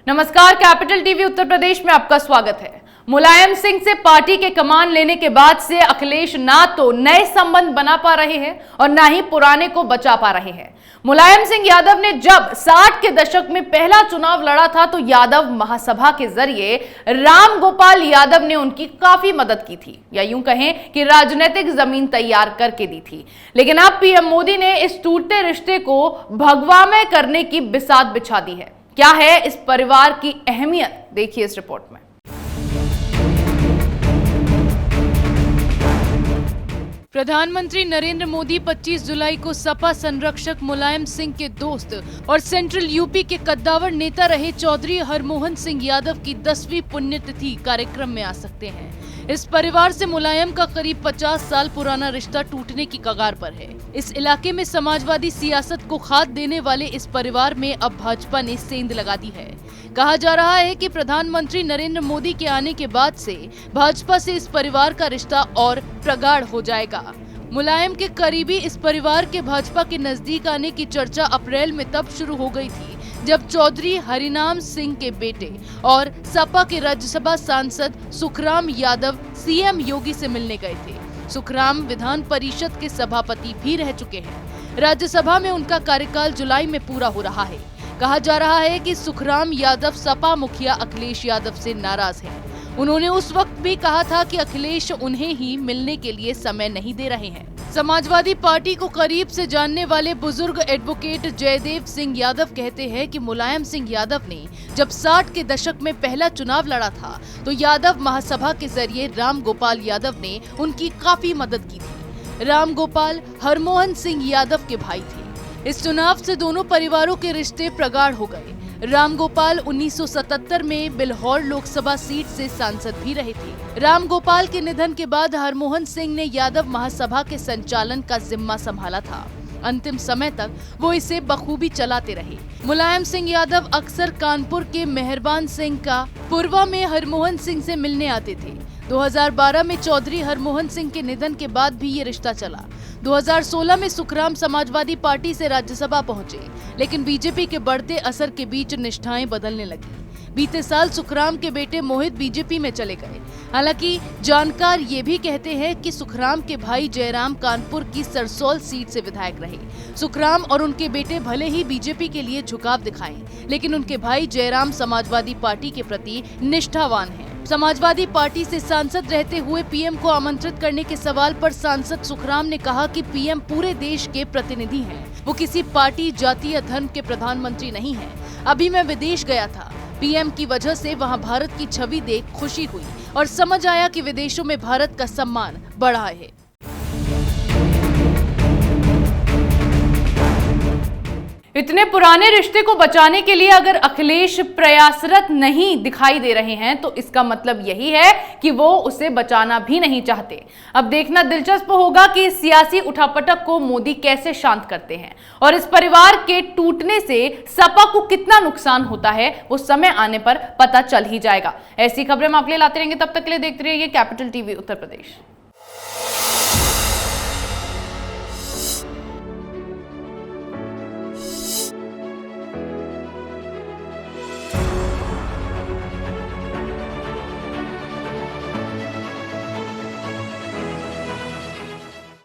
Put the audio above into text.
नमस्कार, capital TV Uttar Pradesh में आपका स्वागत है। मुलायम सिंह से पार्टी के कमान लेने के बाद से अखिलेश ना तो नए संबंध बना पा रहे हैं और ना ही पुराने को बचा पा रहे हैं। मुलायम सिंह यादव ने जब 60 के दशक में पहला चुनाव लड़ा था तो यादव महासभा के जरिए राम गोपाल यादव ने उनकी काफी मदद की थी, या यूं कहें कि राजनीतिक जमीन तैयार करके दी थी। लेकिन अब पीएम मोदी ने इस टूटते रिश्ते को भगवामय करने की बिसात बिछा दी है। क्या है इस परिवार की अहमियत, देखिए इस रिपोर्ट में। प्रधानमंत्री नरेंद्र मोदी 25 जुलाई को सपा संरक्षक मुलायम सिंह के दोस्त और सेंट्रल यूपी के कद्दावर नेता रहे चौधरी हरमोहन सिंह यादव की 10वीं पुण्यतिथि कार्यक्रम में आ सकते हैं। इस परिवार से मुलायम का करीब 50 साल पुराना रिश्ता टूटने की कगार पर है। इस इलाके में समाजवादी सियासत को खाद देने वाले इस परिवार में अब भाजपा ने सेंध लगा दी है। कहा जा रहा है कि प्रधानमंत्री नरेंद्र मोदी के आने के बाद से भाजपा से इस परिवार का रिश्ता और प्रगाढ़ हो जाएगा। मुलायम के करीबी इस परिवार के भाजपा के नजदीक आने की चर्चा अप्रैल में तब शुरू हो गई थी जब चौधरी हरिनाम सिंह के बेटे और सपा के राज्यसभा सांसद सुखराम यादव सीएम योगी से मिलने गए थे। सुखराम विधान परिषद के सभापति भी रह चुके हैं। राज्यसभा में उनका कार्यकाल जुलाई में पूरा हो रहा है। कहा जा रहा है कि सुखराम यादव सपा मुखिया अखिलेश यादव से नाराज हैं। उन्होंने उस वक्त भी कहा था कि अखिलेश उन्हें ही मिलने के लिए समय नहीं दे रहे हैं। समाजवादी पार्टी को करीब से जानने वाले बुजुर्ग एडवोकेट जयदेव सिंह यादव कहते हैं कि मुलायम सिंह यादव ने जब 60 के दशक में पहला चुनाव लड़ा था तो यादव महासभा के जरिए राम गोपाल यादव ने उनकी काफी मदद की थी। राम गोपाल हरमोहन सिंह यादव के भाई थे। इस चुनाव से दोनों परिवारों के रिश्ते प्रगाढ़ हो गए। राम गोपाल 1977 में बिल्हौर लोकसभा सीट से सांसद भी रहे थे। राम गोपाल के निधन के बाद हरमोहन सिंह ने यादव महासभा के संचालन का जिम्मा संभाला था। अंतिम समय तक वो इसे बखूबी चलाते रहे। मुलायम सिंह यादव अक्सर कानपुर के मेहरबान सिंह का पूर्वा में हरमोहन सिंह से मिलने आते थे। 2012 में चौधरी हरमोहन सिंह के निधन के बाद भी ये रिश्ता चला। 2016 में सुखराम समाजवादी पार्टी से राज्यसभा पहुंचे, लेकिन बीजेपी के बढ़ते असर के बीच निष्ठाएं बदलने लगी। बीते साल सुखराम के बेटे मोहित बीजेपी में चले गए। हालांकि जानकार ये भी कहते हैं कि सुखराम के भाई जयराम कानपुर की सरसौल सीट से विधायक रहे। सुखराम और उनके बेटे भले ही बीजेपी के लिए झुकाव दिखाएं, लेकिन उनके भाई जयराम समाजवादी पार्टी के प्रति निष्ठावान हैं। समाजवादी पार्टी से सांसद रहते हुए पीएम को आमंत्रित करने के सवाल पर सांसद सुखराम ने कहा कि पीएम पूरे देश के प्रतिनिधि हैं। वो किसी पार्टी, जाति या धर्म के प्रधानमंत्री नहीं हैं। अभी मैं विदेश गया था। पीएम की वजह से वहां भारत की छवि देख खुशी हुई और समझ आया कि विदेशों में भारत का सम्मान बढ़ा है। इतने पुराने रिश्ते को बचाने के लिए अगर अखिलेश प्रयासरत नहीं दिखाई दे रहे हैं तो इसका मतलब यही है कि वो उसे बचाना भी नहीं चाहते। अब देखना दिलचस्प होगा कि इस सियासी उठापटक को मोदी कैसे शांत करते हैं और इस परिवार के टूटने से सपा को कितना नुकसान होता है वो समय आने पर पता चल ही जाएगा। ऐसी खबरें हम आपके लिए लाते रहेंगे। तब तक के लिए देखते रहिए कैपिटल टीवी उत्तर प्रदेश।